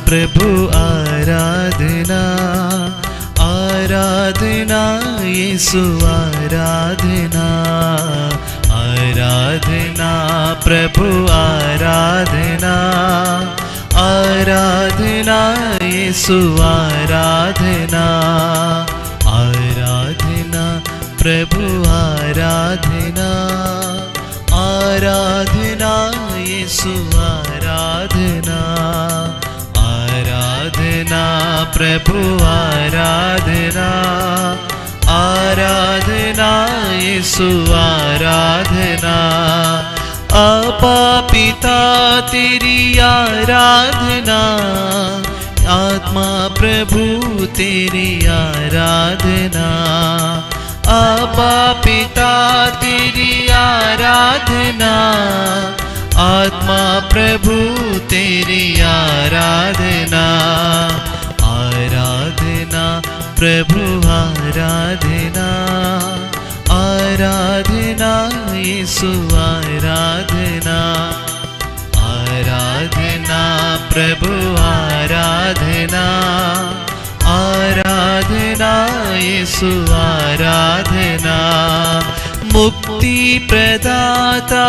प्रभु आराधना, आराधना यीशु आराधना, आराधना प्रभु आराधना, आराधना यीशु आराधना, आराधना प्रभु आराधना, आराधना यीशु आराधना, आराधना प्रभु आराधना, आराधना यीशु आराधना, आपा पिता तेरी आराधना, आत्मा प्रभु तेरी आराधना, आपा पिता तेरी आराधना, आत्मा प्रभु तेरी आराधना, आराधना प्रभु आराधना, आराधना यीशु आराधना, आराधना प्रभु आराधना, आराधना यीशु आराधना, मुक्ति प्रदाता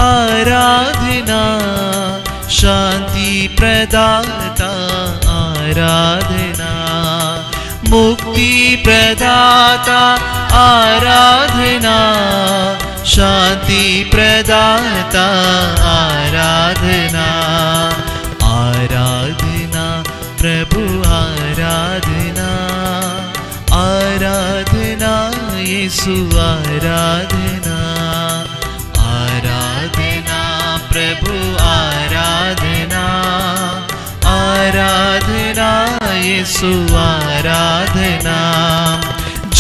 आराधना, शांति प्रदाता आराधना, मुक्ति प्रदाता आराधना, शांति प्रदाता आराधना, आराधना प्रभु आराधना, आराधना यीशु आराधना, आराधना प्रभु आराधना, आराधना यीशु आराधना,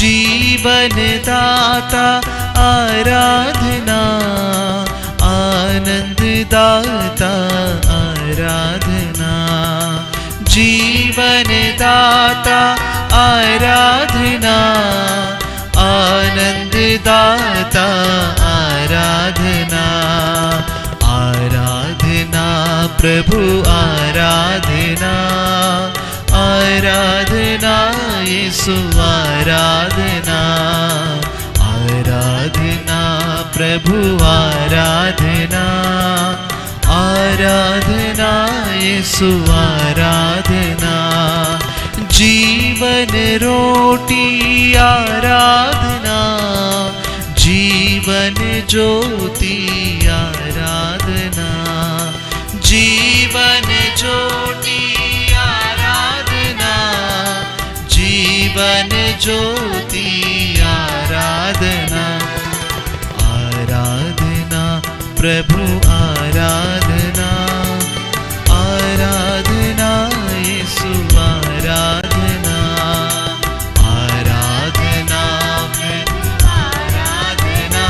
जीवन दाता आराधना, आनंद दाता आराधना, जीवन दाता आराधना, आनंद दाता आराधना, आराधना प्रभु आराधना, आराधना यीशु आराधना, आराधना प्रभु आराधना, आराधना यीशु आराधना, जीवन रोटी आराधना, जीवन ज्योति आराधना, जीवन ज्योति आराधना, जीवन ज्योति आराधना, आराधना प्रभु आराधना, आराधना यीशु आराधना, आराधना आराधना,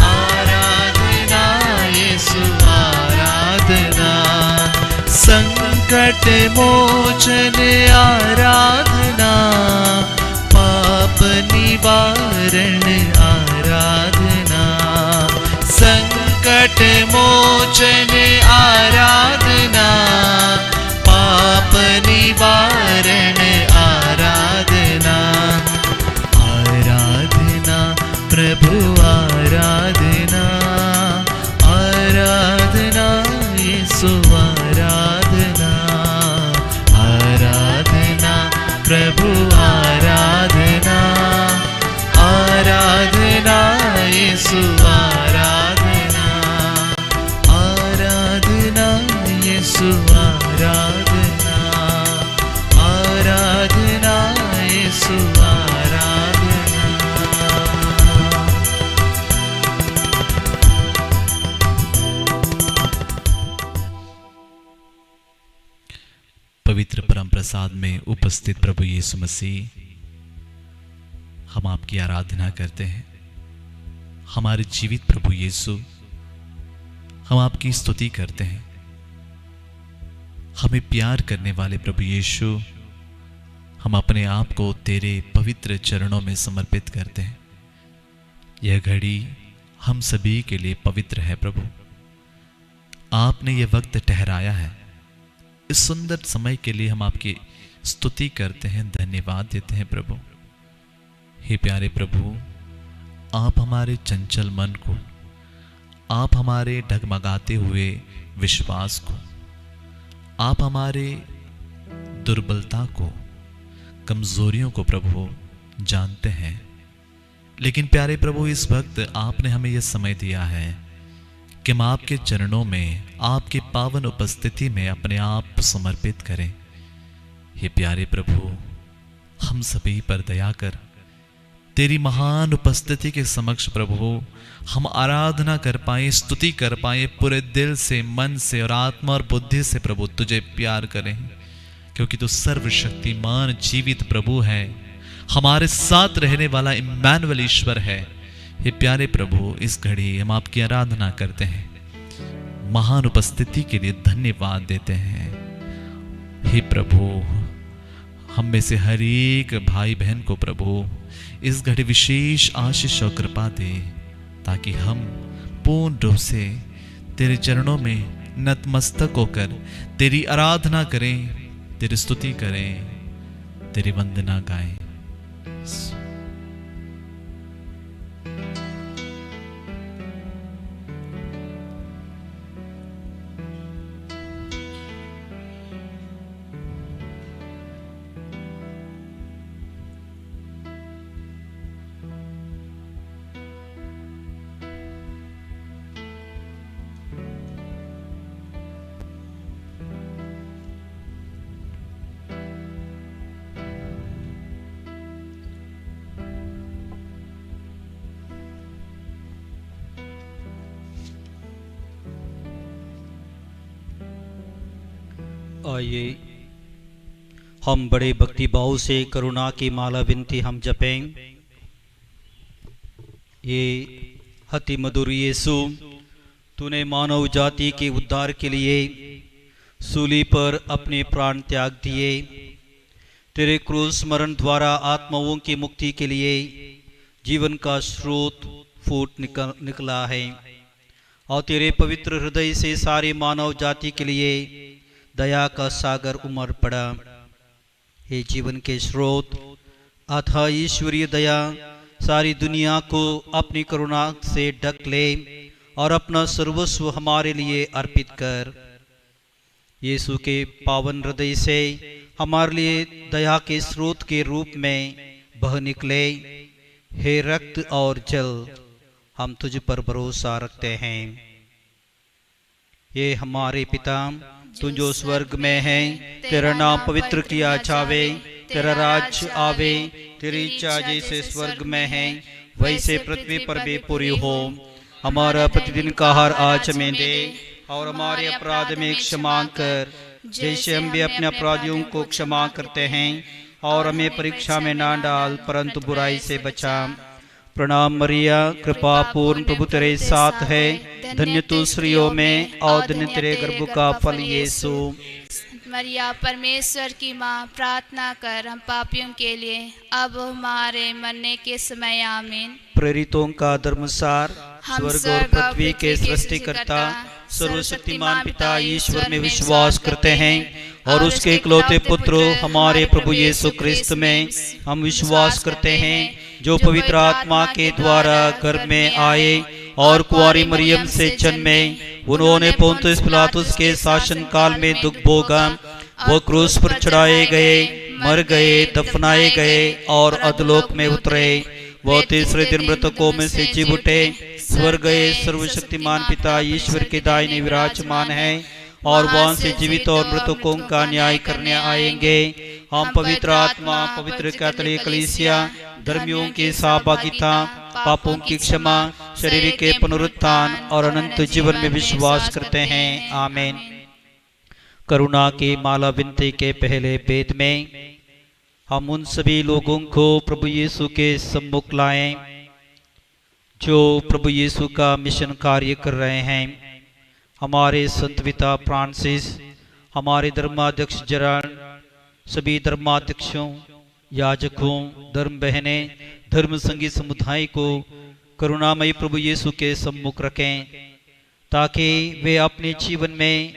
आराधना यीशु आराधना, संकट मोचन आराधना, पाप निवारण आराधना, संकट मोचन आराधना, पाप निवारण आराधना, आराधना प्रभु आराधना, आराधना यीशु आराधना, आराधना प्रभु आराधना, आराधना यीशु आराधना, आराधना यीशु आराधना, आराधना यीशु आराधना। पवित्र परम प्रसाद में उपस्थित प्रभु यीशु मसीह, हम आपकी आराधना करते हैं। हमारे जीवित प्रभु यीशु, हम आपकी स्तुति करते हैं। हमें प्यार करने वाले प्रभु यीशु, हम अपने आप को तेरे पवित्र चरणों में समर्पित करते हैं। यह घड़ी हम सभी के लिए पवित्र है प्रभु। आपने यह वक्त ठहराया है इस सुंदर समय के लिए हम आपकी स्तुति करते हैं, धन्यवाद देते हैं प्रभु। हे प्यारे प्रभु, आप हमारे चंचल मन को, आप हमारे डगमगाते हुए विश्वास को, आप हमारे दुर्बलता को, कमजोरियों को प्रभु जानते हैं। लेकिन प्यारे प्रभु, इस वक्त आपने हमें यह समय दिया है कि हम आपके चरणों में, आपके पावन उपस्थिति में अपने आप समर्पित करें। हे प्यारे प्रभु, हम सभी पर दया कर, तेरी महान उपस्थिति के समक्ष प्रभु हम आराधना कर पाए, स्तुति कर पाए, पूरे दिल से, मन से और आत्मा और बुद्धि से प्रभु तुझे प्यार करें, क्योंकि तू सर्वशक्तिमान जीवित प्रभु है, हमारे साथ रहने वाला इम्मानुएल ईश्वर है। हे प्यारे प्रभु, इस घड़ी हम आपकी आराधना करते हैं, महान उपस्थिति के लिए धन्यवाद देते हैं। हे प्रभु, हम में से हर एक भाई बहन को प्रभु इस घड़ी विशेष आशीष और कृपा दे, ताकि हम पूर्ण रूप से तेरे चरणों में नतमस्तक होकर तेरी आराधना करें, तेरी स्तुति करें, तेरी वंदना गाएं। आइए हम बड़े भक्ति भाव से करुणा की माला विनती हम जपें। ये अति मधुर यीशु, तूने मानव जाति के उद्धार के लिए सूली पर अपने प्राण त्याग दिए। तेरे क्रूस मरण द्वारा आत्माओं की मुक्ति के लिए जीवन का स्रोत फूट निकला है, और तेरे पवित्र हृदय से सारे मानव जाति के लिए दया का सागर उमड़ पड़ा। हे जीवन के स्रोत, अथाह ईश्वरीय दया सारी दुनिया को अपनी करुणा से ढक ले और अपना सर्वस्व हमारे लिए अर्पित कर। यीशु के पावन हृदय से हमारे लिए दया के स्रोत के रूप में बह निकले। हे रक्त और जल, हम तुझ पर भरोसा रखते हैं। ये हमारे पिता, तू जो स्वर्ग में है, तेरा नाम पवित्र किया जावे, तेरा राज्य आवे, तेरी इच्छा जैसे स्वर्ग में है वैसे पृथ्वी पर भी पूरी हो। हमारा प्रतिदिन का आहार आज हमें दे, और हमारे अपराध में क्षमा कर, जैसे हम भी अपने अपराधियों को क्षमा करते हैं, और हमें परीक्षा में ना डाल, परंतु बुराई से बचा। प्रणाम मरिया, कृपा पूर्ण प्रभु तेरे साथ है, धन्य तू स्त्रियों में और धन्य तेरे गर्भ का फल यीशु। मरिया परमेश्वर की माँ, प्रार्थना कर हम पापियों के लिए अब हमारे मरने के समय, आमीन। प्रेरितों का धर्मसार, स्वर्ग और पृथ्वी के सृष्टिकर्ता सर्वशक्तिमान पिता ईश्वर में विश्वास करते हैं, और उसके इकलौते पुत्र हमारे प्रभु यीशु क्रिस्त में हम विश्वास करते हैं, जो पवित्र आत्मा के द्वारा गर्भ में आए और कुंवारी मरियम से जन्मे। उन्होंने पोंतियुस पिलातुस के शासन काल में दुख भोगा, वो क्रूस पर चढ़ाए गए, मर गए, दफनाए गए और अधोलोक में उतरे। वो तीसरे दिन मृतकों में से जी उठे, स्वर्ग गए, सर्वशक्तिमान पिता ईश्वर के दाहिने विराजमान है, और वहां से जीवित और मृतकों का न्याय करने आएंगे। हम पवित्र आत्मा, पवित्र कैथोलिक कलीसिया, धर्मियों की सहभागिता, पापों की क्षमा, शरीर के पुनरुत्थान और अनंत जीवन में विश्वास करते हैं, आमीन। करुणा की माला विनती के पहले वेद में हम उन सभी लोगों को प्रभु यीशु के सम्मुख लाएं जो प्रभु यीशु का मिशन कार्य कर रहे हैं। हमारे संत पिता फ्रांसिस, हमारे धर्माध्यक्ष जरान, सभी धर्माध्यक्षों, याजकों, धर्म बहनें, धर्म संगी समुदाय को करुणामयी प्रभु यीशु के सम्मुख रखें, ताकि वे अपने जीवन में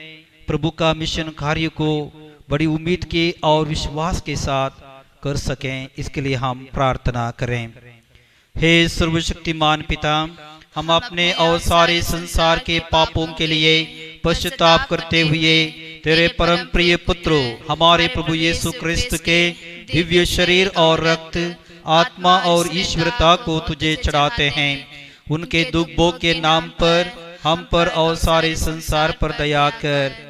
प्रभु का मिशन कार्य को बड़ी उम्मीद के और विश्वास के साथ कर सकें, इसके लिए हम प्रार्थना करें। हे सर्वशक्तिमान पिता, हम अपने और सारे संसार के पापों के लिए पश्चाताप करते हुए तेरे परम प्रिय पुत्र हमारे प्रभु यीशु क्रिस्त के दिव्य शरीर और रक्त, आत्मा और ईश्वरता को तुझे चढ़ाते हैं। उनके दुख भोग के नाम पर हम पर और सारे संसार पर दया कर।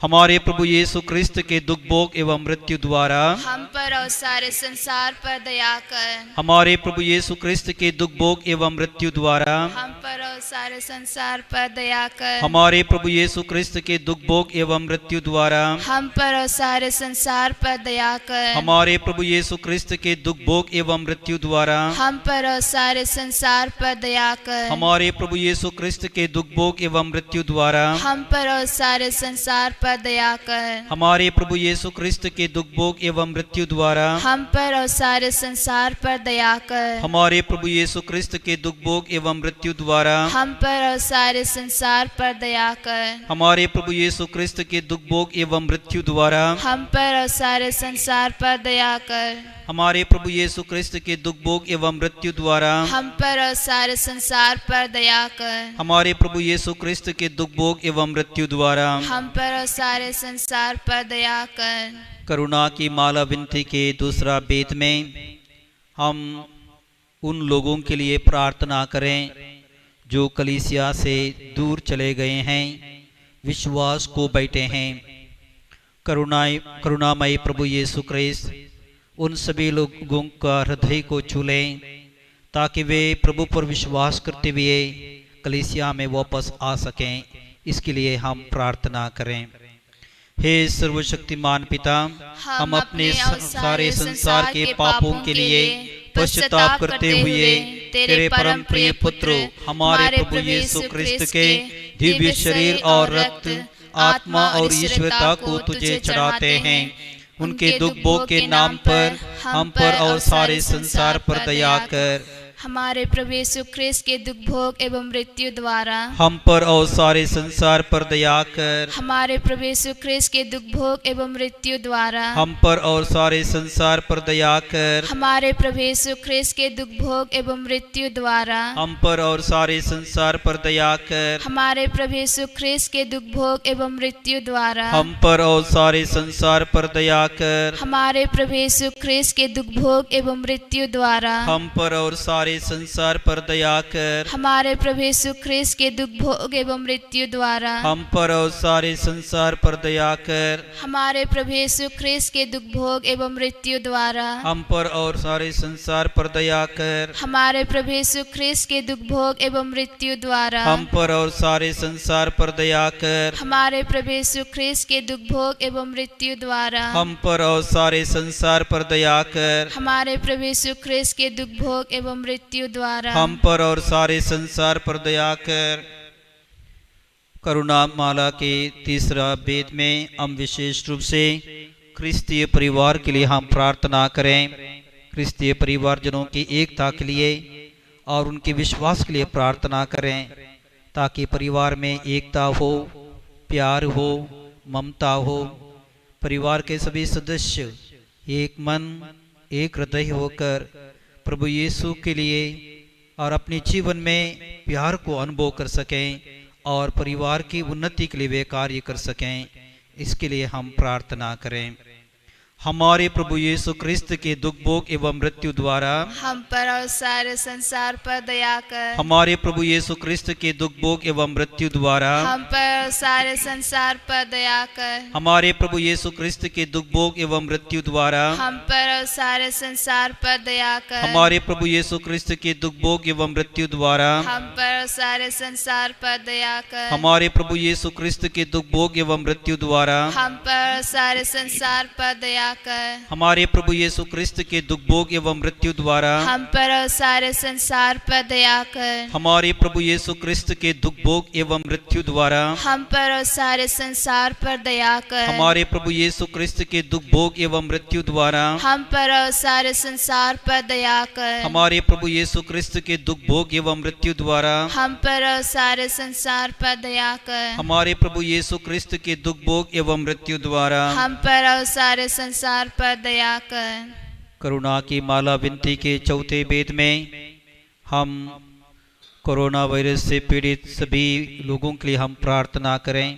हमारे प्रभु यीशु क्रिस्त के दुख भोग एवं मृत्यु द्वारा हम पर और सारे संसार पर दया कर। हमारे प्रभु यीशु क्रिस्त के दुख भोग एवं मृत्यु द्वारा हम पर और सारे संसार पर दया कर। हमारे प्रभु यीशु क्रिस्त के दुख भोग एवं मृत्यु द्वारा हम पर और सारे संसार पर दया कर। हमारे प्रभु यीशु क्रिस्त के दुख भोग एवं मृत्यु द्वारा हम पर और सारे संसार पर दया कर। हमारे प्रभु यीशु क्रिस्त के दुख भोग एवं मृत्यु द्वारा हम पर और सारे संसार पर दया कर। हमारे प्रभु यीशु क्रिस्त के दुख भोग एवं मृत्यु द्वारा हम पर और सारे संसार पर दया कर। हमारे प्रभु यीशु क्रिस्त के दुख भोग एवं मृत्यु द्वारा हम पर और सारे संसार पर दया कर। हमारे प्रभु यीशु क्रिस्त के दुख भोग एवं मृत्यु द्वारा हम पर और सारे संसार पर दया कर। हमारे प्रभु यीशु क्रिस्त के दुख भोग एवं मृत्यु द्वारा हम पर और सारे संसार पर दया कर। हमारे प्रभु यीशु क्रिस्त के दुख भोग एवं मृत्यु द्वारा हम पर और सारे संसार पर दया कर। करुणा की माला विनती के दूसरा बेद में हम उन लोगों के लिए प्रार्थना करें जो कलीसिया से दूर चले गए हैं, विश्वास को बैठे हैं। करुणामय प्रभु यीशु क्रिस्त उन सभी लोगों का हृदय को छू लें ताकि वे प्रभु पर विश्वास करते हुए कलीसिया में वापस आ सकें, इसके लिए हम प्रार्थना करें। हे सर्वशक्तिमान पिता, हम अपने सारे संसार के पापों के लिए पश्चाताप करते हुए तेरे परम प्रिय पुत्र हमारे प्रभु यीशु क्रिस्त के दिव्य शरीर और रक्त, आत्मा और ईश्वरता को तुझे चढ़ाते हैं। उनके दुख भोग के नाम पर हम पर और सारे संसार पर दया कर। हमारे प्रभु यीशु ख्रीस्त के दुख भोग एवं मृत्यु द्वारा हम पर और सारे संसार पर दया कर। हमारे प्रभु यीशु ख्रीस्त के दुख भोग एवं मृत्यु द्वारा हम पर और सारे संसार पर दया कर। हमारे प्रभु यीशु ख्रीस्त के दुख भोग एवं मृत्यु द्वारा हम पर और सारे संसार पर दया कर। हमारे प्रभु यीशु ख्रीस्त के दुख भोग एवं मृत्यु द्वारा हम पर और सारे संसार पर दया कर। हमारे प्रभु यीशु ख्रीस्त के दुख भोग एवं मृत्यु द्वारा हम पर और सारे संसार पर दया कर। हमारे प्रभु यीशु ख्रीस्त के दुख भोग एवं मृत्यु द्वारा हम पर और सारे संसार पर दया कर। हमारे प्रभु यीशु ख्रीस्त के दुख भोग एवं मृत्यु द्वारा हम पर और सारे संसार पर दया कर। हमारे प्रभु यीशु ख्रीस्त के दुख भोग एवं मृत्यु द्वारा हम पर और सारे संसार पर दया कर। हमारे प्रभु यीशु ख्रीस्त के दुख भोग एवं मृत्यु द्वारा हम पर और सारे संसार पर दया कर। हमारे प्रभु यीशु ख्रीस्त के दुख भोग एवं मृत्यु द्वारा हम पर और सारे संसार पर दया कर। करुणा माला के तीसरा वेद में हम विशेष रूप से क्रिस्तीय परिवार के लिए हम प्रार्थना करें। क्रिस्तीय परिवारजनों की एकता के लिए और उनके विश्वास के लिए प्रार्थना करें ताकि परिवार में एकता हो, प्यार हो, ममता हो। परिवार के सभी सदस्य एक मन एक हृदय होकर प्रभु यीशु के लिए और अपने जीवन में प्यार को अनुभव कर सकें और परिवार की उन्नति के लिए वे कार्य कर सकें, इसके लिए हम प्रार्थना करें। हमारे प्रभु यीशु क्रिस्त के दुख भोग एवं मृत्यु द्वारा हम पर और सारे संसार पर दया कर। हमारे प्रभु यीशु क्रिस्त के दुख भोग एवं मृत्यु द्वारा हम पर और सारे संसार पर दया कर। हमारे प्रभु यीशु क्रिस्त के दुख भोग एवं मृत्यु द्वारा हम पर और सारे संसार पर दया कर। हमारे प्रभु यीशु क्रिस्त के दुख भोग एवं मृत्यु द्वारा हम पर और सारे संसार पर दया कर। हमारे प्रभु यीशु क्रिस्त के दुख भोग एवं मृत्यु द्वारा हम पर और सारे संसार पर दया कर हमारे प्रभु यीशु क्रिस्त के दुख भोग एवं मृत्यु द्वारा हम पर और सारे संसार पर दया कर हमारे प्रभु यीशु क्रिस्त के दुख भोग एवं मृत्यु द्वारा हम पर और सारे संसार पर दया कर हमारे प्रभु यीशु क्रिस्त के दुख भोग एवं मृत्यु द्वारा हम पर और सारे संसार पर दया कर हमारे प्रभु यीशु क्रिस्त के दुख भोग एवं मृत्यु द्वारा हम पर और सारे संसार पर दया कर हमारे प्रभु यीशु क्रिस्त के दुख भोग एवं मृत्यु द्वारा हम पर और सारे संसार पर दया कर। करुणा की माला विनती के चौथे वेद में हम कोरोना वायरस से पीड़ित सभी लोगों के लिए हम प्रार्थना करें।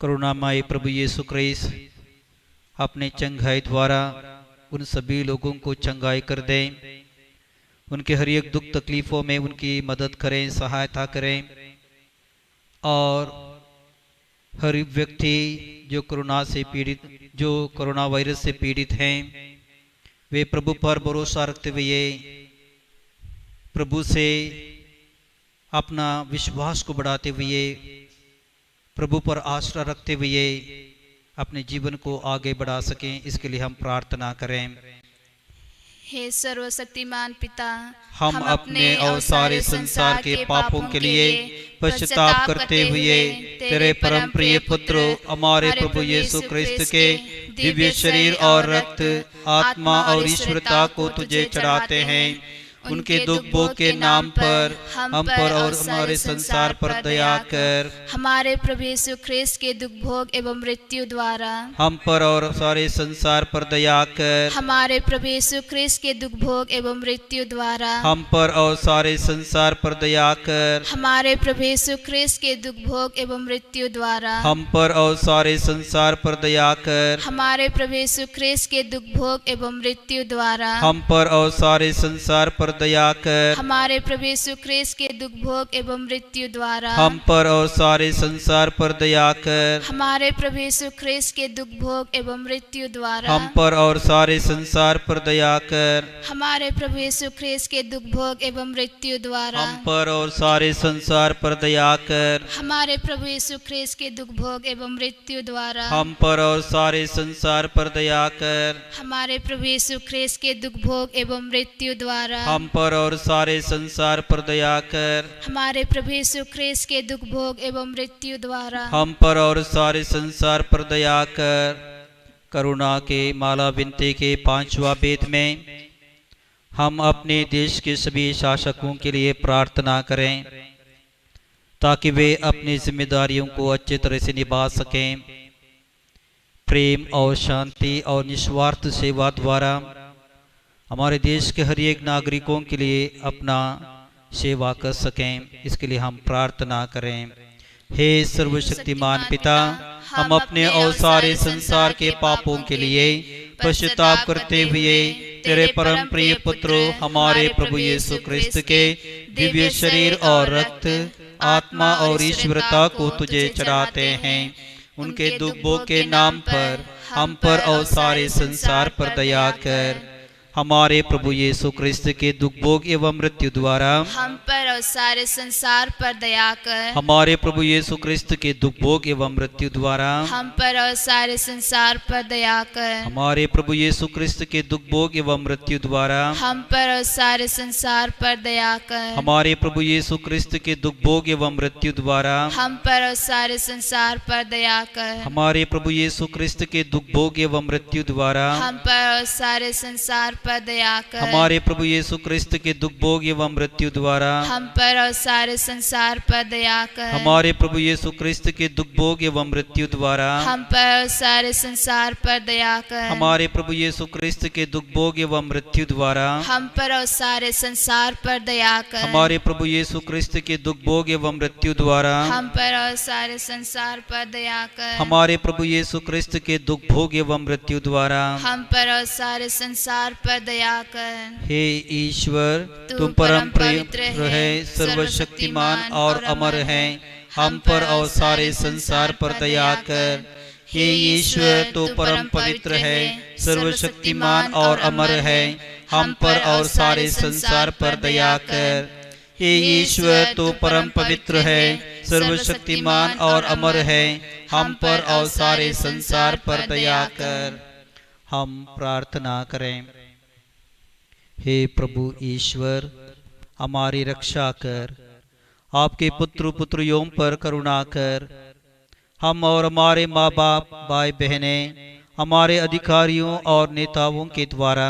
करुणामय प्रभु यीशु क्रिस्त अपने चंगाई द्वारा उन सभी लोगों को चंगाई कर दें, उनके हर एक दुख तकलीफों में उनकी मदद करें, सहायता करें और हर व्यक्ति जो कोरोना वायरस से पीड़ित हैं वे प्रभु पर भरोसा रखते हुए प्रभु से अपना विश्वास को बढ़ाते हुए प्रभु पर आश्रा रखते हुए अपने जीवन को आगे बढ़ा सकें, इसके लिए हम प्रार्थना करें। हे सर्वशक्तिमान पिता, हम अपने और सारे संसार के पापों के लिए पश्चाताप करते हुए तेरे परम प्रिय पुत्र हमारे प्रभु यीशु क्रिस्त के दिव्य शरीर और रक्त, आत्मा और ईश्वरता को तुझे चढ़ाते हैं। उनके दुख भोग के नाम पर हम पर और हमारे संसार पर दया कर। हमारे प्रभु यीशु ख्रीस्त के दुख भोग एवं मृत्यु द्वारा हम पर और सारे संसार पर दया कर। हमारे प्रभु यीशु ख्रीस्त के दुख भोग एवं मृत्यु द्वारा हम पर और सारे संसार पर दया कर। हमारे प्रभु यीशु ख्रीस्त के दुख भोग एवं मृत्यु द्वारा हम पर और सारे संसार पर दया कर। हमारे प्रभु यीशु ख्रीस्त के दुख भोग एवं मृत्यु द्वारा हम पर और सारे संसार पर दया कर। हमारे प्रभु यीशु ख्रीस्त के दुख भोग एवं मृत्यु द्वारा हम पर और सारे संसार पर दया कर। हमारे प्रभु यीशु ख्रीस्त के दुख भोग एवं मृत्यु द्वारा हम पर और सारे संसार पर दया कर। हमारे प्रभु यीशु ख्रीस्त के दुख भोग एवं मृत्यु द्वारा हम पर और सारे संसार पर दया कर। हमारे प्रभु यीशु ख्रीस्त के दुख भोग एवं मृत्यु द्वारा हम पर और सारे संसार पर दया कर। हमारे प्रभु यीशु ख्रीस्त के दुख भोग एवं मृत्यु द्वारा हम पर और सारे संसार पर दया कर। हमारे प्रभु यीशु ख्रीस्त के दुख भोग एवं मृत्यु द्वारा हम पर और सारे संसार पर दया कर। करुणा के माला विनती के पांचवा वेद में हम अपने देश के सभी शासकों के लिए प्रार्थना करें ताकि वे अपनी जिम्मेदारियों को अच्छी तरह से निभा सकें। प्रेम और शांति और निस्वार्थ सेवा द्वारा हमारे देश के हर एक नागरिकों के लिए अपना सेवा कर सकें, इसके लिए हम प्रार्थना करें। हे सर्वशक्तिमान पिता, हम अपने और सारे संसार के पापों के लिए पश्चाताप करते हुए तेरे परम प्रिय पुत्र हमारे प्रभु यीशु क्रिस्त के दिव्य शरीर और रक्त, आत्मा और ईश्वरता को तुझे चढ़ाते हैं। उनके दुख भोग के नाम पर हम पर और सारे संसार पर दया कर। हमारे प्रभु यीशु क्रिस्त के दुख भोग एवं मृत्यु द्वारा हम पर और सारे संसार पर दया कर। हमारे प्रभु यीशु क्रिस्त के दुख भोग एवं मृत्यु द्वारा हम पर और सारे संसार पर दया कर। हमारे प्रभु यीशु क्रिस्त के दुख भोग एवं मृत्यु द्वारा हम पर और सारे संसार पर दया कर। हमारे प्रभु यीशु क्रिस्त के दुख भोग एवं मृत्यु द्वारा हम पर और सारे संसार पर दया कर। हमारे प्रभु यीशु क्रिस्त के दुख भोग एवं मृत्यु द्वारा हम पर और सारे संसार पर दया कर। हमारे प्रभु यीशु क्रिस्त के दुख भोग एवं मृत्यु द्वारा हम पर और सारे संसार पर दया कर। हमारे प्रभु यीशु क्रिस्त के दुख भोग एवं मृत्यु द्वारा हम पर और सारे संसार पर दया कर। हमारे प्रभु यीशु क्रिस्त के दुख भोग एवं मृत्यु द्वारा हम पर और सारे संसार पर दया कर। हमारे प्रभु यीशु क्रिस्त के दुख भोग एवं मृत्यु द्वारा हम पर और सारे संसार पर दया कर। हमारे प्रभु यीशु क्रिस्त के दुख भोग एवं मृत्यु द्वारा हम पर और सारे संसार पर दया कर। हे ईश्वर, तुम परम पवित्र है, सर्वशक्तिमान और अमर है, हम पर और सारे संसार पर दया कर। हे ईश्वर, तो परम पवित्र है, सर्वशक्तिमान और अमर है, हम पर और सारे संसार पर दया कर। हे ईश्वर, तो परम पवित्र है, सर्वशक्तिमान और अमर है, हम पर और सारे संसार पर दया कर। हम प्रार्थना करें। हे प्रभु ईश्वर, हमारी रक्षा कर, आपके पुत्र पुत्रियों पर करुणा कर। हम और हमारे माँ बाप, भाई बहनें, हमारे अधिकारियों और नेताओं के द्वारा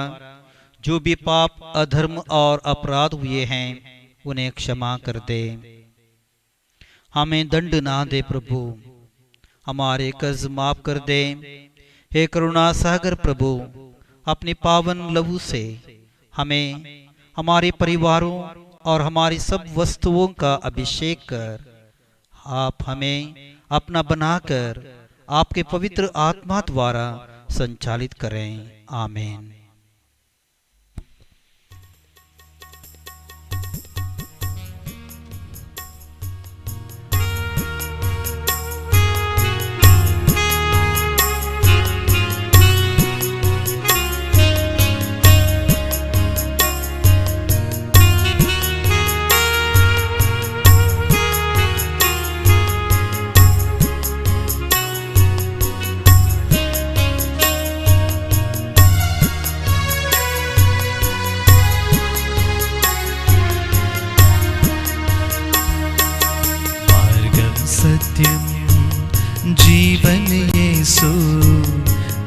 जो भी पाप, अधर्म और अपराध हुए हैं, उन्हें क्षमा कर दे। हमें दंड ना दे प्रभु, हमारे कर्ज माफ कर दे। हे करुणा सागर प्रभु, अपने पावन लहू से हमें, हमारे परिवारों और हमारी सब वस्तुओं का अभिषेक कर। आप हमें अपना बनाकर आपके पवित्र आत्मा द्वारा संचालित करें। आमीन। सत्यम जीवन येसु,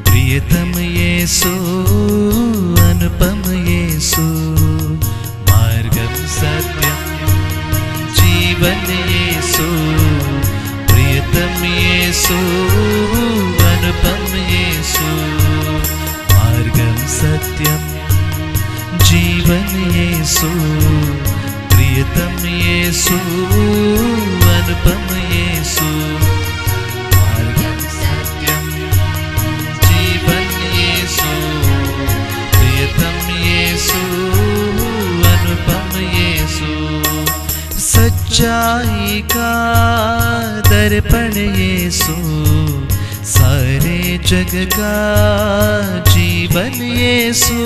प्रियतम येसु, अनुपम येसु। मार्गम सत्यम जीवन येसु, प्रियतम येसु, अनुपम येसु। मार्गम सत्यम जीवन येसु, प्रियतम येसु, अनुपम येसु। मार्गम सत्यम जीवन येसु, प्रियतम येसु, अनुपम येसु। सच्चाई का दर्पण येसु, सारे जग का जीवन येसु।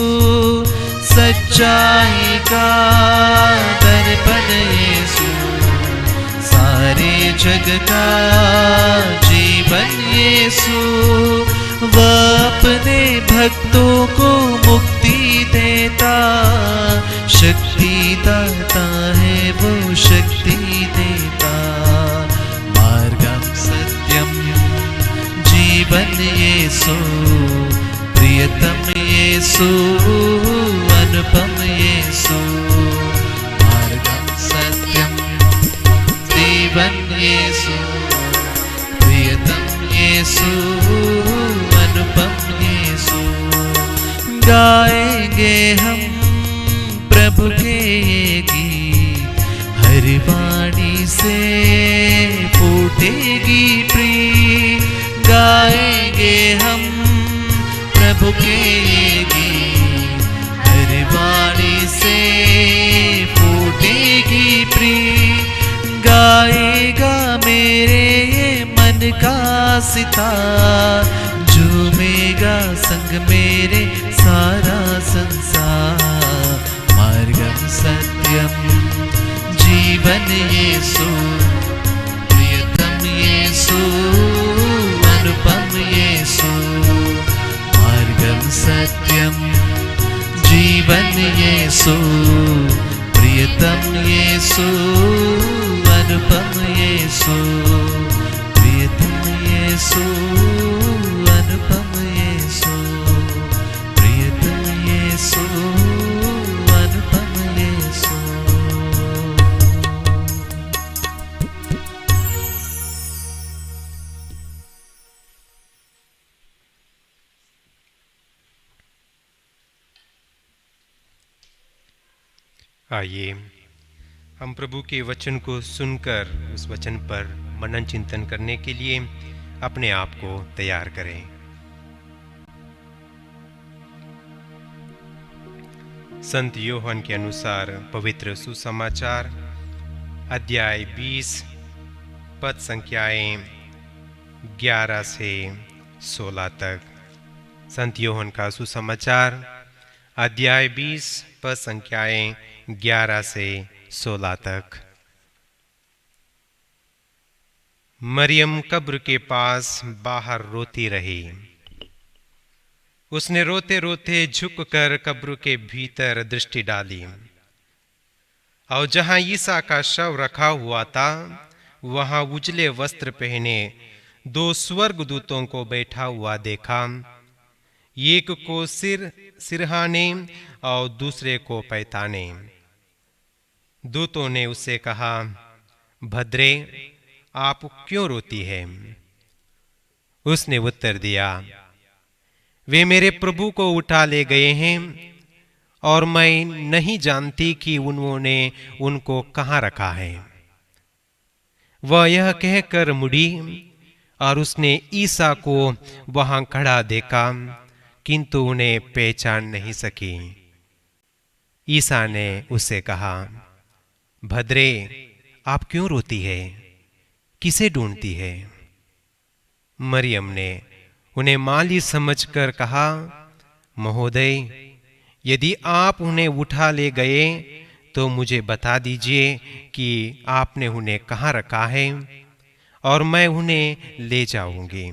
सच्चाई का दर्पण येसु, सारे जग का जीवन येसु। वह अपने भक्तों को मुक्ति देता, शक्ति दाता है वो शक्ति देता। मार्गम सत्यम जीवन येसु, प्रियतम येसु, अनुपम येसु। मार्गम सत्यम जीवन येसु, प्रियतम येसु, अनुपम येसु। गाएंगे हम प्रभु के ये गीत, हर वाणी से फूटेगी प्रीत। गाएंगे हम प्रभु के ये गीत, हर वाणी से फूटेगी प्रीत। गाएगा मेरे ये मन का सितार, झूमेगा संग मेरे सारा संसार। मार्गम सत्यम जीवन येसु, प्रियतम येसु, अनुपम येसु। मार्गम सत्यम जीवन येसु, प्रियतम येसु, अनुपम येसु। प्रियतम येसु, अनुपम येसु। प्रियतम येसु, अनुपम येसु। आइए हम प्रभु के वचन को सुनकर उस वचन पर मनन चिंतन करने के लिए अपने आप को तैयार करें। संत योहन के अनुसार पवित्र सुसमाचार अध्याय 20 पद संख्याएं 11 से 16 तक। संत योहन का सुसमाचार अध्याय 20 पद संख्याएं 11 से 16 तक। मरियम कब्र के पास बाहर रोती रही। उसने रोते रोते झुककर कब्र के भीतर दृष्टि डाली और जहां ईसा का शव रखा हुआ था वहां उजले वस्त्र पहने 2 स्वर्गदूतों को बैठा हुआ देखा, एक को सिरहाने और दूसरे को पैताने। दूतों ने उससे कहा, भद्रे, आप क्यों रोती है? उसने उत्तर दिया, वे मेरे प्रभु को उठा ले गए हैं और मैं नहीं जानती कि उन्होंने उनको कहाँ रखा है। वह यह कहकर मुड़ी और उसने ईसा को वहां खड़ा देखा, किंतु उन्हें पहचान नहीं सकी। ईसा ने उससे कहा, भद्रे, आप क्यों रोती है? किसे ढूंढती है? मरियम ने उन्हें माली समझकर कहा, महोदय, यदि आप उन्हें उठा ले गए तो मुझे बता दीजिए कि आपने उन्हें कहाँ रखा है और मैं उन्हें ले जाऊंगी।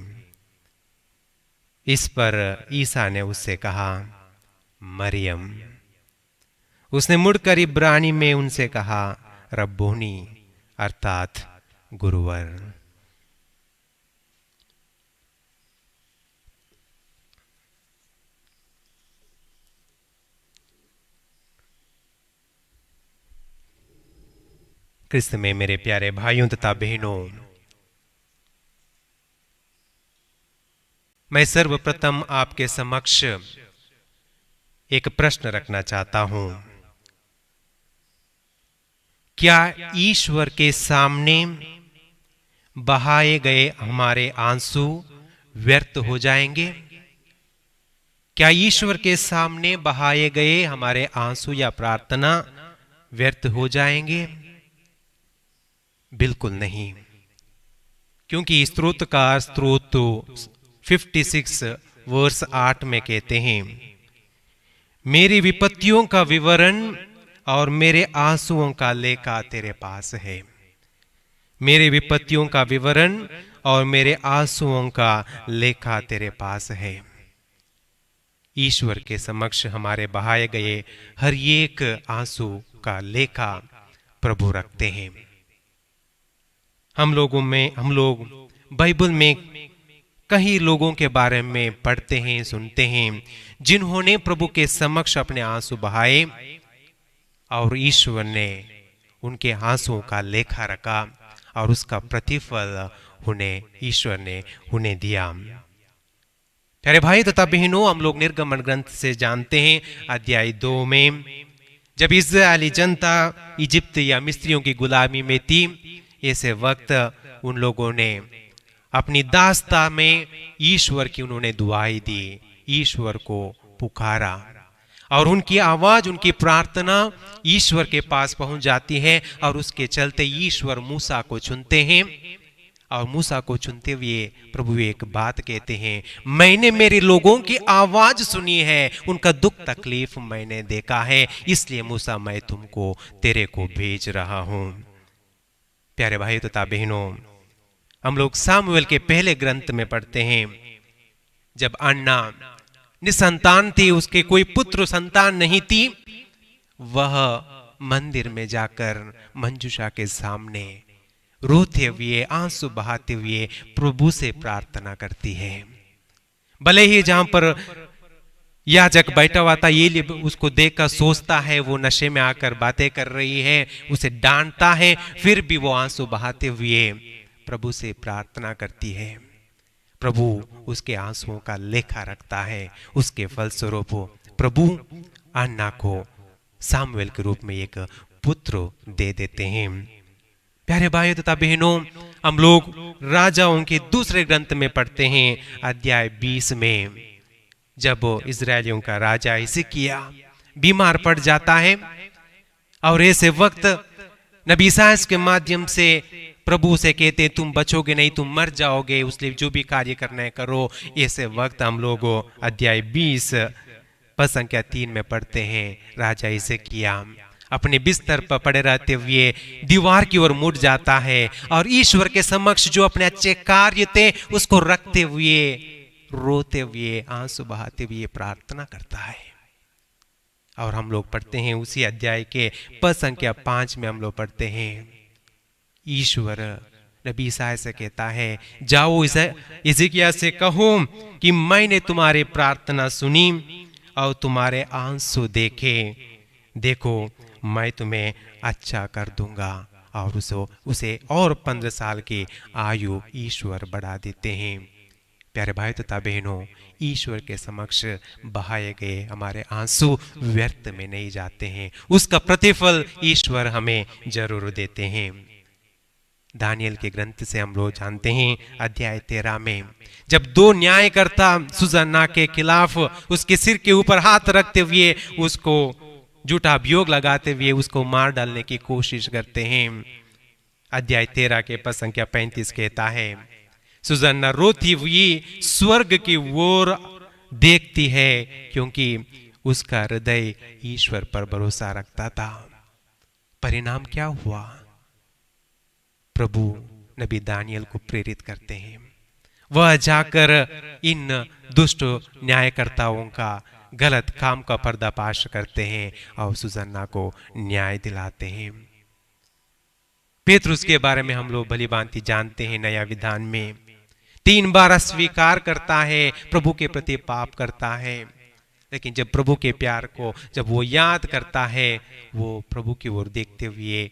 इस पर ईसा ने उससे कहा, मरियम। उसने मुड़कर इब्रानी में उनसे कहा, रब्बोनी, अर्थात गुरुवर। क्रिस्त में मेरे प्यारे भाइयों तथा बहनों, मैं सर्वप्रथम आपके समक्ष एक प्रश्न रखना चाहता हूं। क्या ईश्वर के सामने बहाए गए हमारे आंसू व्यर्थ हो जाएंगे? क्या ईश्वर के सामने बहाए गए हमारे आंसू या प्रार्थना व्यर्थ हो जाएंगे? बिल्कुल नहीं, क्योंकि स्त्रोत का स्त्रोत 56 वर्ष 8 में कहते हैं, मेरी विपत्तियों का विवरण और मेरे आंसुओं का लेखा तेरे पास है। मेरे विपत्तियों का विवरण और मेरे आंसुओं का लेखा तेरे पास है। ईश्वर के समक्ष हमारे बहाए गए हर एक आंसू का लेखा प्रभु रखते हैं। हम लोग बाइबल में कई लोगों के बारे में पढ़ते हैं, सुनते हैं, जिन्होंने प्रभु के समक्ष अपने आंसू बहाए और ईश्वर ने उनके आंसुओं का लेखा रखा और उसका प्रतिफल ईश्वर ने उन्हें दिया। प्यारे भाई तथा बहनों, हम लोग निर्गमन ग्रंथ से जानते हैं, अध्याय 2 में जब इस्राएली जनता इजिप्त या मिस्रियों की गुलामी में थी, ऐसे वक्त उन लोगों ने अपनी दास्ता में ईश्वर की उन्होंने दुआई दी, ईश्वर को पुकारा और उनकी आवाज, उनकी प्रार्थना ईश्वर के पास पहुंच जाती है और उसके चलते ईश्वर मूसा को चुनते हैं। और मूसा को चुनते हुए प्रभु एक बात कहते हैं, मैंने मेरे लोगों की आवाज सुनी है, उनका दुख तकलीफ मैंने देखा है, इसलिए मूसा मैं तुमको तेरे को भेज रहा हूं। प्यारे भाइयों तथा बहनों, हम लोग सामुएल के पहले ग्रंथ में पढ़ते हैं, जब अन्ना निसंतान थी, उसके कोई पुत्र संतान नहीं थी, वह मंदिर में जाकर मंजूषा के सामने रोते हुए, आंसू बहाते हुए प्रभु से प्रार्थना करती है। भले ही जहां पर याजक बैठा हुआ था, ये उसको देखकर सोचता है वो नशे में आकर बातें कर रही है, उसे डांटता है, फिर भी वो आंसू बहाते हुए प्रभु से प्रार्थना करती है। प्रभु उसके आंसुओं का लेखा रखता है। उसके फलस्वरूप प्रभु अन्ना को सामुएल के रूप में एक पुत्र दे देते हैं। प्यारे भाइयों तथा बहनों, हम लोग राजाओं के दूसरे ग्रंथ में पढ़ते हैं, अध्याय 20 में, जब इजरायलियों का राजा हिजकिय्याह बीमार पड़ जाता है और ऐसे वक्त नबी इसायाह के माध्यम से प्रभु से कहते, तुम बचोगे नहीं, तुम मर जाओगे, उसलिए जो भी कार्य करना है करो। ऐसे वक्त हम लोग अध्याय 20 पद संख्या 3 में पढ़ते हैं, राजा हिजकिय्याह अपने बिस्तर पर पड़े रहते हुए दीवार की ओर मुड़ जाता है और ईश्वर के समक्ष जो अपने अच्छे कार्य थे उसको रखते हुए रोते हुए आंसू बहाते हुए प्रार्थना करता है। और हम लोग पढ़ते हैं उसी अध्याय के पद संख्या 5 में हम लोग पढ़ते हैं, ईश्वर नबी ईसाया से कहता है, जाओ हिजकिय्याह से कहो कि मैंने तुम्हारी प्रार्थना सुनी और तुम्हारे आंसू देखे, देखो मैं तुम्हें अच्छा कर दूंगा। और उसे और 15 साल की आयु ईश्वर बढ़ा देते हैं। प्यारे भाई तथा बहनों, ईश्वर के समक्ष बहाए गए हमारे आंसू व्यर्थ में नहीं जाते हैं, उसका प्रतिफल ईश्वर हमें जरूर देते हैं। दानियल के ग्रंथ से हम लोग जानते हैं अध्याय 13 में जब 2 न्यायकर्ता सुसन्ना के खिलाफ उसके सिर के ऊपर हाथ रखते हुए उसको झूठा अभियोग लगाते हुए उसको मार डालने की कोशिश करते हैं। अध्याय 13 के पद संख्या 35 कहता है, सुसन्ना रोती हुई स्वर्ग की ओर देखती है क्योंकि उसका हृदय ईश्वर पर भरोसा रखता था। परिणाम क्या हुआ? प्रभु नबी दानियल को प्रेरित करते हैं, वह जाकर इन दुष्ट न्यायकर्ताओं का गलत काम का पर्दाफाश करते हैं और सुसन्ना को न्याय दिलाते हैं। पेतरुस के बारे में हम लोग भली भांति जानते हैं, नया विधान में 3 बार अस्वीकार करता है, प्रभु के प्रति पाप करता है, लेकिन जब प्रभु के प्यार को जब वो याद करता है, वो प्रभु की ओर देखते हुए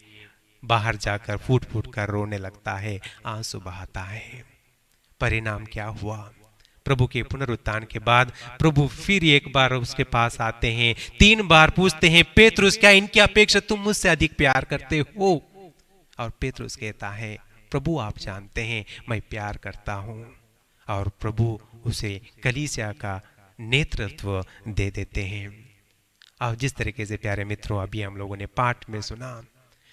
बाहर जाकर फूट फूट कर रोने लगता है, आंसू बहाता है। परिणाम क्या हुआ? प्रभु के पुनरुत्थान के बाद प्रभु फिर एक बार उसके पास आते हैं, 3 बार पूछते हैं, पेतरुस क्या इनकी अपेक्षा तुम मुझसे अधिक प्यार करते हो? और पेतरुस कहता है, प्रभु आप जानते हैं मैं प्यार करता हूं। और प्रभु उसे कलीसिया का नेतृत्व दे देते हैं। और जिस तरीके से प्यारे मित्रों अभी हम लोगों ने पाठ में सुना,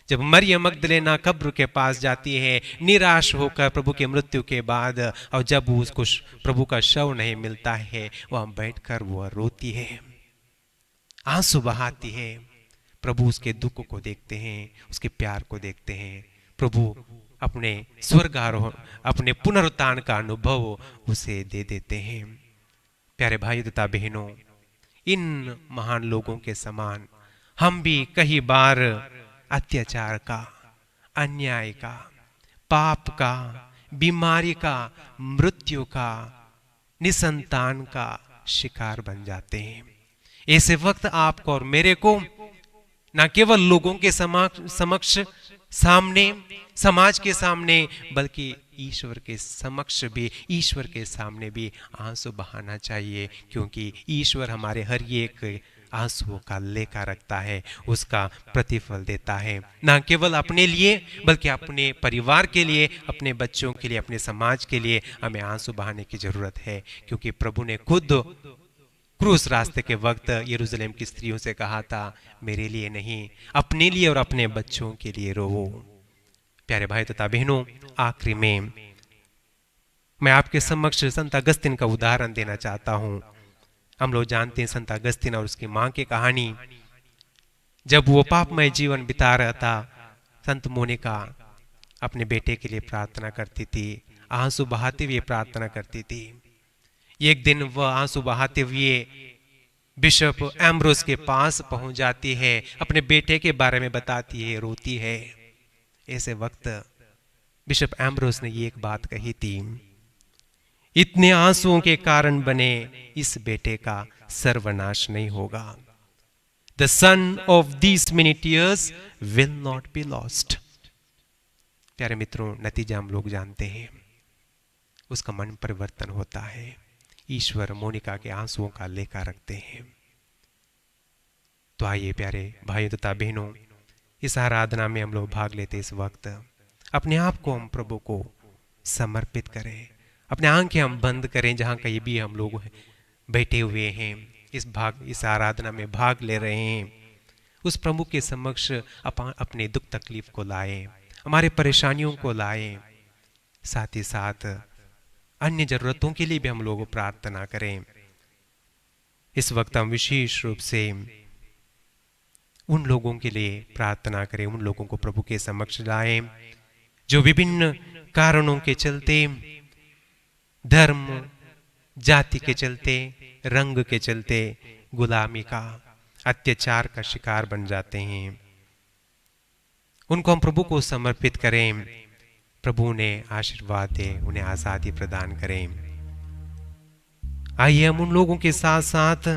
जब मरियम मगदलेना कब्र के पास जाती है निराश होकर प्रभु के मृत्यु के बाद, और जब उसको प्रभु का शव नहीं मिलता है, वहां बैठकर वह रोती है, आंसू बहाती है। प्रभु उसके दुख को देखते हैं, उसके प्यार को देखते हैं। प्रभु अपने स्वर्गारोहण, अपने पुनरुत्थान का अनुभव उसे दे देते हैं। प्यारे भाई तथा बहनों, इन महान लोगों के समान हम भी कई बार अत्याचार का, अन्याय का, पाप का, बीमारी का, मृत्यु का, निसंतान का शिकार बन जाते हैं। ऐसे वक्त आपको और मेरे को न केवल लोगों के समक्ष सामने, समाज के सामने, बल्कि ईश्वर के समक्ष भी, ईश्वर के सामने भी आंसू बहाना चाहिए, क्योंकि ईश्वर हमारे हर एक आंसुओं का लेखा रखता है, उसका प्रतिफल देता है। न केवल अपने लिए बल्कि अपने परिवार के लिए, अपने बच्चों के लिए, अपने समाज के लिए हमें आंसू बहाने की जरूरत है, क्योंकि प्रभु ने खुद क्रूस रास्ते के वक्त यरूशलेम की स्त्रियों से कहा था, मेरे लिए नहीं, अपने लिए और अपने बच्चों के लिए रोवो। प्यारे भाई तथा बहनों, आखिरी में मैं आपके समक्ष संत अगस्तिन का उदाहरण देना चाहता हूं। हम लोग जानते हैं संत अगस्तिन और उसकी मां की कहानी। जब वो पापमय जीवन बिता रहा था, संत मोनिका अपने बेटे के लिए प्रार्थना करती थी, आंसू बहाते हुए प्रार्थना करती थी। एक दिन वह आंसू बहाते हुए बिशप एम्ब्रोस के पास पहुंच जाती है, अपने बेटे के बारे में बताती है, रोती है। ऐसे वक्त बिशप एम्ब्रोस ने ये एक बात कही थी, इतने आंसुओं के कारण बने इस बेटे का सर्वनाश नहीं होगा। The son of these many tears will not be lost। प्यारे मित्रों, नतीजा हम लोग जानते हैं, उसका मन परिवर्तन होता है। ईश्वर मोनिका के आंसुओं का लेखा रखते हैं। तो आइए प्यारे भाइयों तथा बहनों, इस आराधना में हम लोग भाग लेते इस वक्त अपने आप को हम प्रभु को समर्पित करें, अपने आंखें हम बंद करें, जहां कहीं भी हम लोग बैठे हुए हैं, इस आराधना में भाग ले रहे हैं, उस प्रभु के समक्ष अपने दुख तकलीफ को लाएं, हमारे परेशानियों को लाएं, साथ ही साथ अन्य जरूरतों के लिए भी हम लोग प्रार्थना करें। इस वक्त हम विशेष रूप से उन लोगों के लिए प्रार्थना करें, उन लोगों को प्रभु के समक्ष लाएं जो विभिन्न कारणों के चलते धर्म, जाति के चलते, रंग के चलते गुलामी का, अत्याचार का शिकार बन जाते हैं। उनको हम प्रभु को समर्पित करें। प्रभु ने आशीर्वाद दे, उन्हें आजादी प्रदान करें। आइए हम उन लोगों के साथ साथ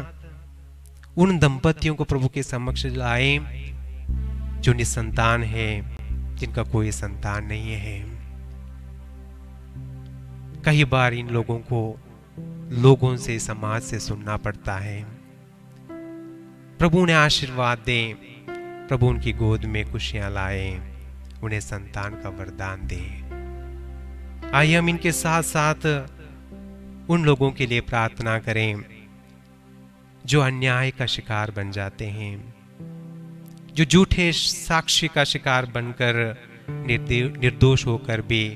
उन दंपतियों को प्रभु के समक्ष लाएं जो निसंतान है, जिनका कोई संतान नहीं है। कई बार इन लोगों को लोगों से, समाज से सुनना पड़ता है। प्रभु ने आशीर्वाद दें, प्रभु उनकी गोद में खुशियां लाए, उन्हें संतान का वरदान दे। आइए हम इनके साथ साथ उन लोगों के लिए प्रार्थना करें जो अन्याय का शिकार बन जाते हैं, जो झूठे साक्षी का शिकार बनकर निर्दोष होकर भी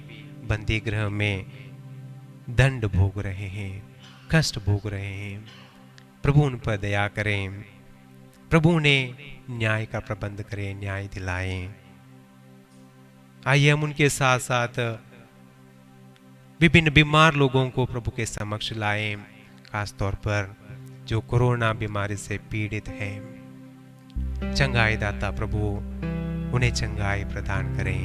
बंदी गृह में दंड भोग रहे हैं, कष्ट भोग रहे हैं। प्रभु उन पर दया करें, प्रभु ने न्याय का प्रबंध करें, न्याय दिलाएं। आइए हम उनके साथ साथ विभिन्न बीमार लोगों को प्रभु के समक्ष लाएं, खासतौर पर जो कोरोना बीमारी से पीड़ित हैं। चंगाई दाता प्रभु उन्हें चंगाई प्रदान करें।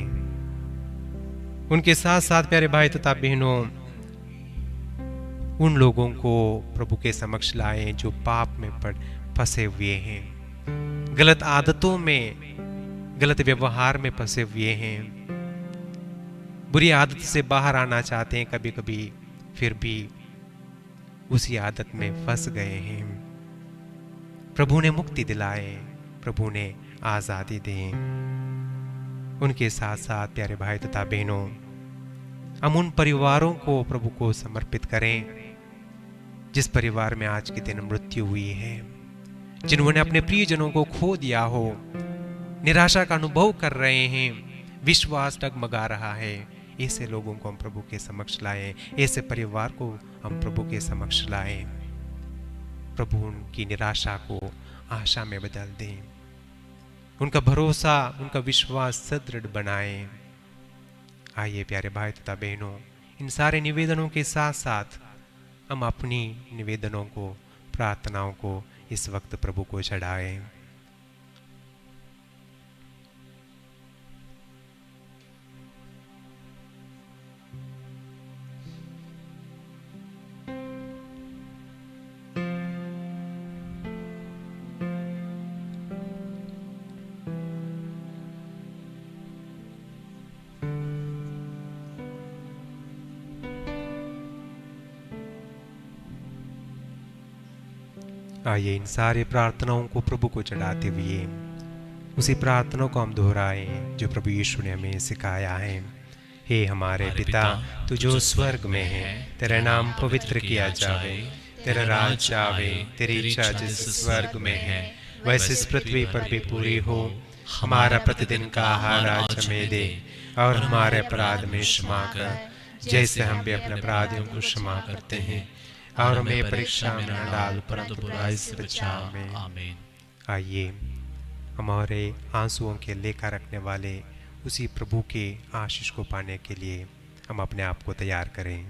उनके साथ साथ प्यारे भाई तथा बहनों, उन लोगों को प्रभु के समक्ष लाएं जो पाप में फंसे हुए हैं, गलत आदतों में, गलत व्यवहार में फंसे हुए हैं, बुरी आदत से बाहर आना चाहते हैं, कभी कभी फिर भी उसी आदत में फंस गए हैं। प्रभु ने मुक्ति दिलाए, प्रभु ने आजादी दी। उनके साथ साथ प्यारे भाई तथा बहनों, हम उन परिवारों को प्रभु को समर्पित करें जिस परिवार में आज के दिन मृत्यु हुई है, जिन्होंने अपने प्रियजनों को खो दिया हो, निराशा का अनुभव कर रहे हैं, विश्वास डगमगा रहा है। ऐसे लोगों को हम प्रभु के समक्ष लाएं, ऐसे परिवार को हम प्रभु के समक्ष लाएं। प्रभु उनकी निराशा को आशा में बदल दें, उनका भरोसा, उनका विश्वास सुदृढ़ बनाएं। आइए प्यारे भाई तथा बहनों, इन सारे निवेदनों के साथ साथ हम अपनी निवेदनों को, प्रार्थनाओं को इस वक्त प्रभु को चढ़ाएं। आइए इन सारे प्रार्थनाओं को प्रभु को चढ़ाते हुए उसी प्रार्थना को हम दोहराएं जो प्रभु यीशु ने हमें सिखाया है। हे हमारे पिता, तू जो स्वर्ग में है, तेरा नाम पवित्र किया जावे, तेरा राज्य आवे, तेरी इच्छा जैसे स्वर्ग में है वैसे इस पृथ्वी पर भी पूरी हो। हमारा प्रतिदिन का आहार आज हमें दे, और हमारे अपराध में क्षमा कर जैसे हम भी अपने अपराधियों को क्षमा करते हैं, और हमें परीक्षा में न डाल परंतु बुराई से बचा। आमीन। आइए हमारे आंसुओं के लेखा रखने वाले उसी प्रभु के आशीष को पाने के लिए हम अपने आप को तैयार करें।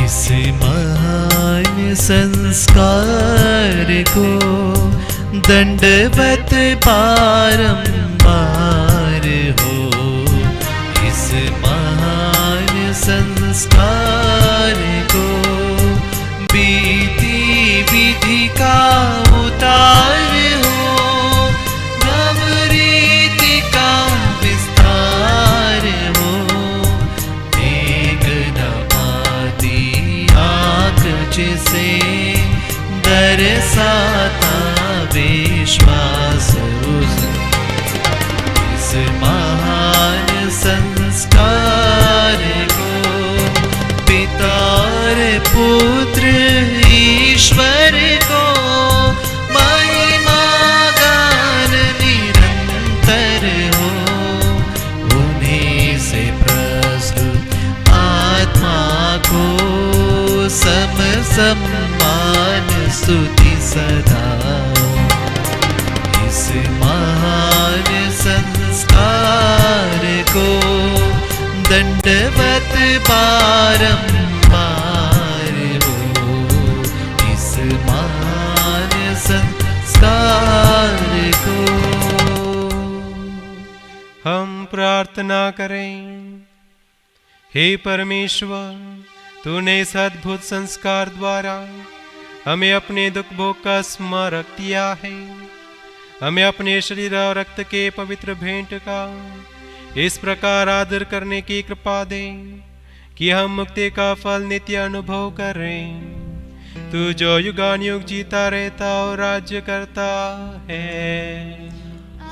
इस महान संस्कार को दंडवत बारंबार हो। इस महान संस्कार को बीती विधि का उतार हो। नवरीति का विस्तार हो। जिसे दरसाता विश्वास इस महान संस्कार को पिता और पुत्र ईश्वर को महिमा गान निरंतर हो। उन्हीं से प्रस्तुत आत्मा को स्तुति सदा। इस महान संस्कार को दंडवत बारंबार हो। इस महान संस्कार को हम प्रार्थना करें। हे परमेश्वर, तूने इस अद्भुत संस्कार द्वारा हमें अपने दुख भोग का स्मारक दिया है। हमें अपने शरीर और रक्त के पवित्र भेंट का इस प्रकार आदर करने की कृपा दे कि हम मुक्ति का फल नित्य अनुभव करें। तू जो युगानुयुग जीता रहता और राज्य करता है।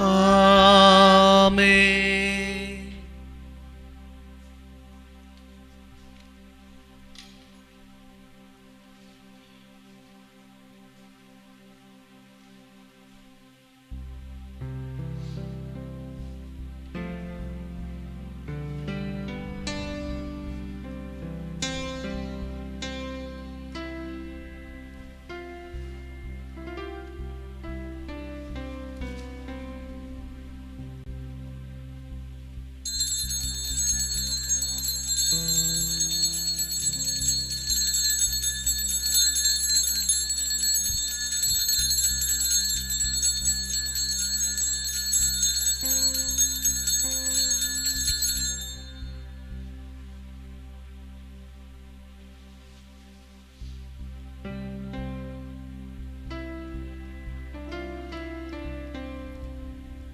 आमीन।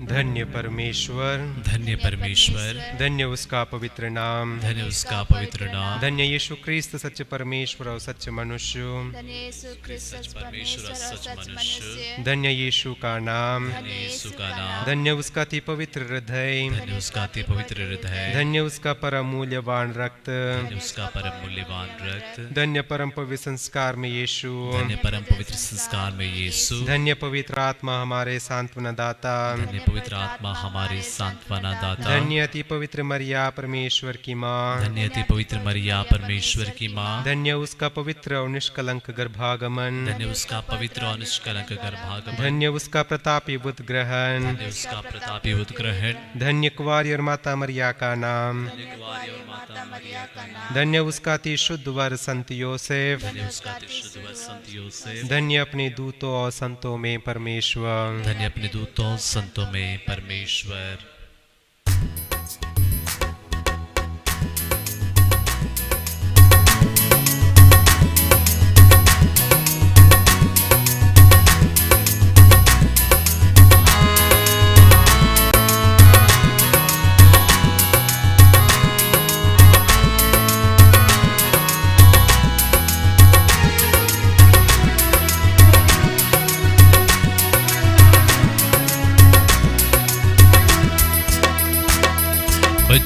धन्य परमेश्वर, धन्य परमेश्वर, धन्य उसका पवित्र नाम, धन्य उसका पवित्र नाम, धन्य यीशु क्रिस्त सच्चे परमेश्वर और सच्चे मनुष्य, धन्य यीशु क्रिस्त सच परमेश्वर और सच मनुष्य, धन्य यीशु का नाम, धन्य यीशु का नाम, धन्य उसका अति पवित्र हृदय, धन्य उसका अति पवित्र हृदय, धन्य उसका परम मूल्यवान रक्त, धन्य उसका परम मूल्यवान रक्त, धन्य परम पवित्र संस्कार में यीशु, धन्य परम पवित्र संस्कार में यीशु, धन्य पवित्र आत्मा हमारे सांत्वना दाता, धन्य पवित्र आत्मा हमारी सांत्वना दाता, धन्य अति पवित्र मरिया परमेश्वर की माँ, धन्य अति पवित्र मरिया परमेश्वर की माँ, धन्य उसका पवित्र और निष्कलंक गर्भागमन, धन्य उसका पवित्र और निष्कलंक गर्भागमन, धन्य उसका प्रतापी बुद्ध ग्रहण, धन्य उसका प्रतापी उद्ग्रहण, धन्य कुंवारी और माता मरिया का नाम, धन्य कुंवारी और माता मरिया का नाम, धन्य उसका अति शुद्ध वर संत योसेफ, धन्य उसका अति शुद्ध वर संत योसेफ, धन्य अपने दूतों और संतों में परमेश्वर, धन्य अपने दूतों संतों में परमेश्वर।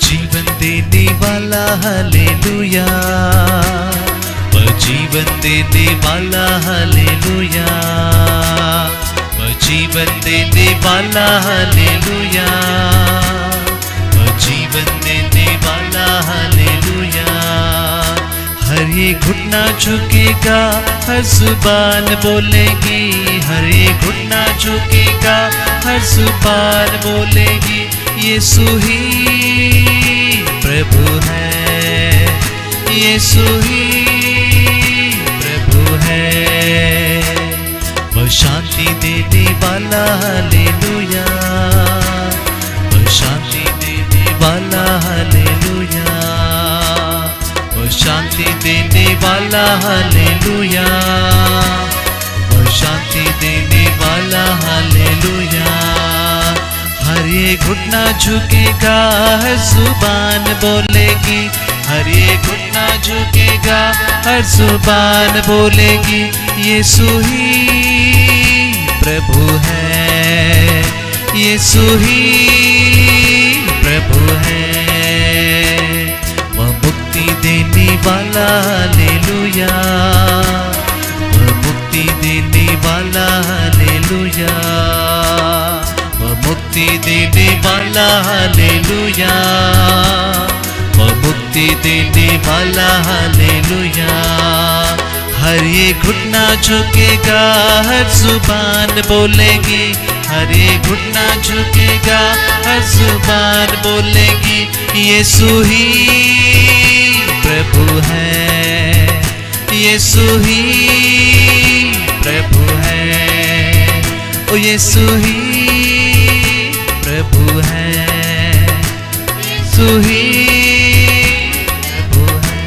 जीवन देने वाला हालेलुया, जीवन देने वाला हालेलुया, जीवन देने वाला हालेलुया, जीवन देने वाला हालेलुया। हर एक घुटना झुकेगा, हर जुबान बोलेगी, हर एक घुटना झुकेगा, हर जुबान बोलेगी, यीशु ही प्रभु है, यीशु ही प्रभु है। वह शांति देने वाला हालेलुया, वह शांति देने वाला हालेलुया, वह शांति देने वाला हालेलुया, वह शांति देने वाला हालेलुया। हर एक घुटना झुकेगा, हर जुबान बोलेगी, हर एक घुटना झुकेगा, हर जुबान बोलेगी, यीशु ही प्रभु है, यीशु ही प्रभु है। वह मुक्ति देने वाला हालेलुया, वह मुक्ति देने वाला हालेलुया, मुक्ति देने वाला हालेलुया, वह मुक्ति देने वाला हालेलुया। हर ये घुटना झुकेगा, हर जुबान बोलेगी, हर ये घुटना झुकेगा, हर जुबान बोलेगी, यीशु ही प्रभु है, यीशु ही प्रभु है, ओ यीशु ही प्रभु है, यीशु ही प्रभु है।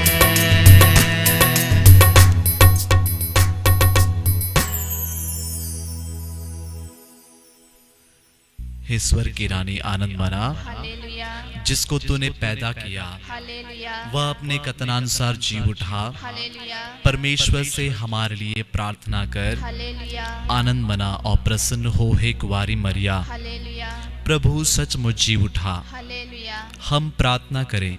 हे स्वर्ग की रानी आनंद मना, हालेलुया, जिसको तूने पैदा किया हालेलुया, वह अपने कथनानुसार जी उठा। हालेलुया, परमेश्वर से हमारे लिए प्रार्थना कर। हालेलुया, आनंद मना और प्रसन्न हो हे कुंवारी मरिया, हालेलुया, प्रभु सचमुच जी उठा। हालेलुया। हम प्रार्थना करें।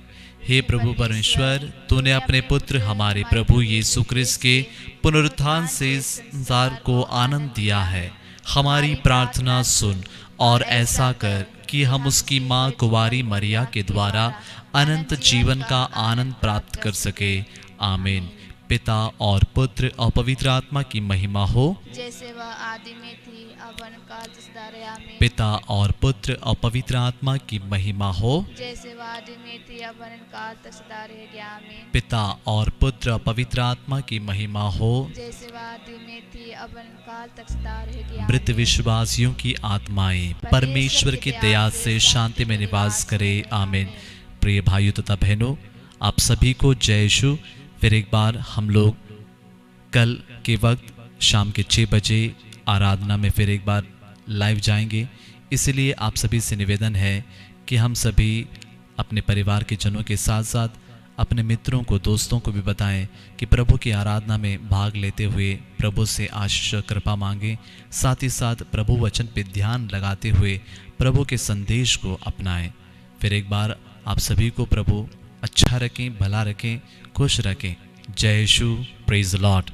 हे प्रभु परमेश्वर, तूने अपने पुत्र हमारे प्रभु यीशु क्रिस्त के पुनरुत्थान से संसार को आनंद दिया है। हमारी प्रार्थना सुन और ऐसा कर कि हम उसकी माँ कुंवारी मरिया के द्वारा अनंत जीवन का आनंद प्राप्त कर सके। आमीन। पिता और पुत्र और पवित्र आत्मा की महिमा हो, जैसे वह आदि में थी, अब अनकाल सदा रहे। आमीन। पिता और पुत्र और पवित्र आत्मा की महिमा हो, जैसे वह आदि में थी, अब अनकाल तक सदा रहेगी। आमीन। पिता और पुत्र और पवित्र आत्मा की महिमा हो। जैसे वह आदि में थी, अब अनकाल तक सदा रहेगी। मृत विश्वासियों की आत्माएं परमेश्वर की दया से शांति में निवास करे। आमीन। प्रिय भाइयों तथा बहनों, आप सभी को जय यीशु। फिर एक बार हम लोग कल के वक्त शाम के 6 बजे आराधना में फिर एक बार लाइव जाएंगे। इसलिए आप सभी से निवेदन है कि हम सभी अपने परिवार के जनों के साथ साथ अपने मित्रों को, दोस्तों को भी बताएं कि प्रभु की आराधना में भाग लेते हुए प्रभु से आशीष कृपा मांगें। साथ ही साथ प्रभु वचन पे ध्यान लगाते हुए प्रभु के संदेश को अपनाएं। फिर एक बार आप सभी को प्रभु अच्छा रखें, भला रखें, खुश रखें। जय यीशु। Praise the Lord.